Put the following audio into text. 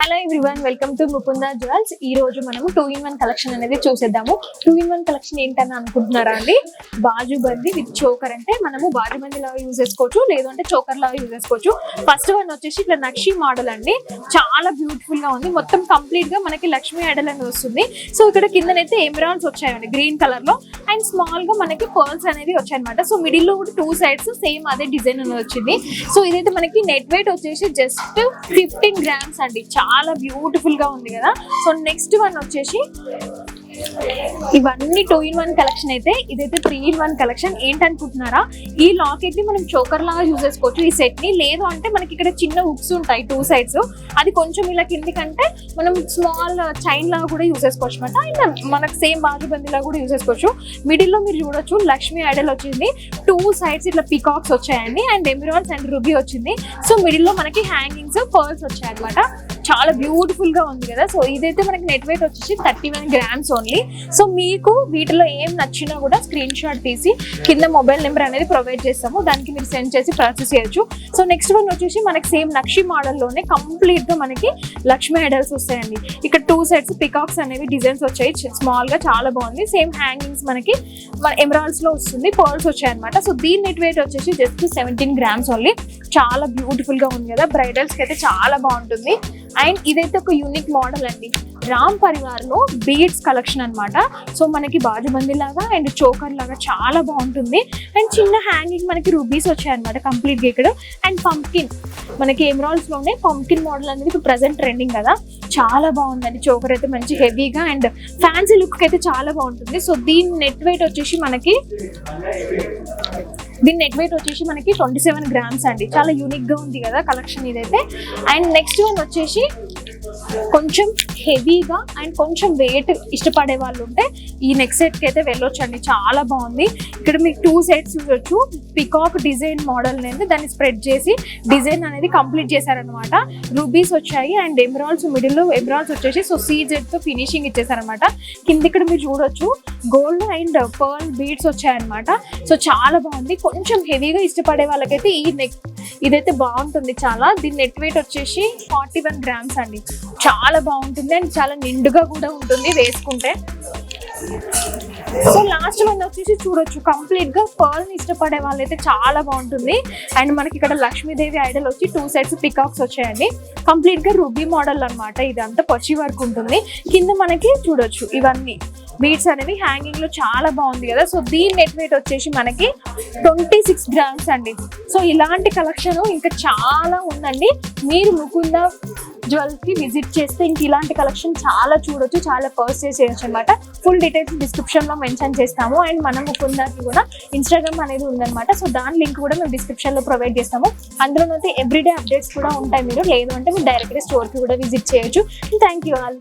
Hello everyone, welcome to Mukunda jewels. ఈ రోజు మనము 2-in-1 కలెక్షన్ అనేది చూసేద్దాము. 2-in-1 కలెక్షన్ ఏంటని అనుకుంటున్నారా అండి? బాజుబంది విత్ చోకర్. అంటే మనము బాజుబంది లాగా యూజ్ చేసుకోవచ్చు, లేదు అంటే చోకర్ లాగా యూజ్ చేసుకోవచ్చు. ఫస్ట్ వన్ వచ్చేసి ఇట్లా నక్షి మోడల్ అండి, చాలా బ్యూటిఫుల్ గా ఉంది. మొత్తం కంప్లీట్ గా మనకి లక్ష్మీ ఐడల్ అనేది వస్తుంది. సో ఇక్కడ కిందనైతే ఎమరాల్డ్స్ వచ్చాయండి గ్రీన్ కలర్ లో, అండ్ స్మాల్ గా మనకి పర్ల్స్ అనేది వచ్చాయన్నమాట. సో మిడిల్ లో కూడా 2 sides సేమ్ అదే డిజైన్ అనేది వచ్చింది. సో ఇదైతే మనకి నెట్ వెయిట్ వచ్చేసి జస్ట్ 15 grams అండి, చాలా బ్యూటిఫుల్ గా ఉంది కదా. సో నెక్స్ట్ వన్ వచ్చేసి ఇవన్నీ 2-in-1 కలెక్షన్. అయితే ఇదైతే 3-in-1 కలెక్షన్. ఏంటనుకుంటున్నారా? ఈ లాకెట్ ని మనం చోకర్ లాగా యూజ్ చేసుకోవచ్చు ఈ సెట్ ని, లేదు అంటే మనకి ఇక్కడ చిన్న హుక్స్ ఉంటాయి 2 sides, అది కొంచెం ఇలా కిందికంటే మనం స్మాల్ చైన్ లాగా కూడా యూజ్ చేసుకోవచ్చు అనమాట. అండ్ మనకు సేమ్ బాజుబంది లాగా కూడా యూజ్ చేసుకోవచ్చు. మిడిల్ లో మీరు చూడొచ్చు లక్ష్మీ ఐడల్ వచ్చింది, 2 sides ఇట్లా పికాక్స్ వచ్చాయండి, అండ్ ఎమరాల్డ్స్ అండ్ రూబీ వచ్చింది. సో మిడిల్ లో మనకి హ్యాంగింగ్స్ పర్ల్స్ వచ్చాయి అనమాట. చాలా బ్యూటిఫుల్ గా ఉంది కదా. సో ఇదైతే మనకి నెట్ వెయిట్ వచ్చేసి 31 grams ఓన్లీ. సో మీకు వీటిలో ఏం నచ్చినా కూడా స్క్రీన్ షాట్ తీసి కింద మొబైల్ నెంబర్ అనేది ప్రొవైడ్ చేస్తాము, దానికి మీరు సెండ్ చేసి పర్చేస్ చేయొచ్చు. సో నెక్స్ట్ వన్ వచ్చేసి మనకి సేమ్ నక్షి మోడల్లోనే కంప్లీట్ గా మనకి లక్ష్మీ ఐడల్స్ వస్తాయండి. ఇక్కడ 2 sides పికాక్స్ అనేవి డిజైన్స్ వచ్చాయి, స్మాల్ గా చాలా బాగుంది. సేమ్ హ్యాంగింగ్స్ మనకి ఎమరాల్డ్స్ లో వస్తుంది, పర్ల్స్ వచ్చాయి అనమాట. సో దీని నెట్ వెయిట్ వచ్చేసి జస్ట్ 17 grams ఓన్లీ. చాలా బ్యూటిఫుల్ గా ఉంది కదా, బ్రైడల్స్ కి అయితే చాలా బాగుంటుంది. అండ్ ఇదైతే ఒక యూనిక్ మోడల్ అండి, రామ్ పరివార్ లో బీడ్స్ కలెక్షన్ అన్నమాట. సో మనకి బాజుబంది లాగా అండ్ చోకర్ లాగా చాలా బాగుంటుంది. అండ్ చిన్న హ్యాంగింగ్ మనకి రూబీస్ వచ్చాయన్నమాట కంప్లీట్ గా ఇక్కడ. అండ్ పంప్కిన్ మనకి ఎమరాల్డ్స్ లోనే పంప్కిన్ మోడల్ అనేది ఇప్పుడు ప్రెసెంట్ ట్రెండింగ్ కదా, చాలా బాగుందండి. చోకర్ అయితే మంచి హెవీగా అండ్ ఫ్యాన్సీ లుక్ అయితే చాలా బాగుంటుంది. సో దీని నెట్ వెయిట్ వచ్చేసి మనకి 27 grams అండి. చాలా యూనిక్ గా ఉంది కదా కలెక్షన్ ఇదైతే. అండ్ నెక్స్ట్ వన్ వచ్చేసి కొంచెం హెవీగా అండ్ కొంచెం వెయిట్ ఇష్టపడే వాళ్ళు ఉంటే ఈ నెక్స్ట్ సెట్ కి అయితే వెళ్ళొచ్చు అండి, చాలా బాగుంది. ఇక్కడ మీకు 2 sides చూడొచ్చు, పికాక్ డిజైన్ మోడల్ అనేది దాన్ని స్ప్రెడ్ చేసి డిజైన్ అనేది కంప్లీట్ చేశారనమాట. రూబీస్ వచ్చాయి అండ్ ఎమరాల్డ్స్, మిడిల్ లో ఎమరాల్డ్స్ వచ్చేసి సో సీజెడ్ తో ఫినిషింగ్ ఇచ్చేసారనమాట. కింద ఇక్కడ మీరు చూడొచ్చు గోల్డ్ అండ్ పర్ల్ బీడ్స్ వచ్చాయన్నమాట. సో చాలా బాగుంది. కొంచెం హెవీగా ఇష్టపడే వాళ్ళకైతే ఇదైతే బాగుంటుంది చాలా. దీని నెట్ వెయిట్ వచ్చేసి 41 grams అండి, చాలా బాగుంటుంది అండ్ చాలా నిండుగా కూడా ఉంటుంది వేసుకుంటే. సో లాస్ట్ వన్ వచ్చేసి చూడొచ్చు, కంప్లీట్ గా పర్ల్ ని ఇష్టపడే వాళ్ళైతే చాలా బాగుంటుంది. అండ్ మనకి ఇక్కడ లక్ష్మీదేవి ఐడల్ వచ్చి 2 sides పికాక్స్ వచ్చాయండి, కంప్లీట్ గా రూబీ మోడల్ అనమాట. ఇదంతా పచ్చి వర్క్ ఉంటుంది. కింద మనకి చూడొచ్చు ఇవన్నీ బీడ్స్ అనేవి హ్యాంగింగ్ లో చాలా బాగుంది కదా. సో దీని నెట్ వెయిట్ వచ్చేసి మనకి 26 grams అండి. సో ఇలాంటి కలెక్షన్ ఇంకా చాలా ఉందండి. మీరు ముకుందా జ్యువెల్స్ కి విజిట్ చేస్తే ఇంక ఇలాంటి కలెక్షన్ చాలా చూడొచ్చు, చాలా పర్చేస్ చేయొచ్చు అనమాట. ఫుల్ డీటెయిల్స్ డిస్క్రిప్షన్ లో మెన్షన్ చేస్తాము. అండ్ మన ముకుందాకి కూడా ఇన్స్టాగ్రామ్ అనేది ఉందన్నమాట. సో దాని లింక్ కూడా మేము డిస్క్రిప్షన్ లో ప్రొవైడ్ చేస్తాము. అందులోనైతే ఎవ్రీడే అప్డేట్స్ కూడా ఉంటాయి, మీరు లేదు అంటే మీరు డైరెక్ట్ గా స్టోర్ కి కూడా విజిట్ చేయొచ్చు. Thank you all.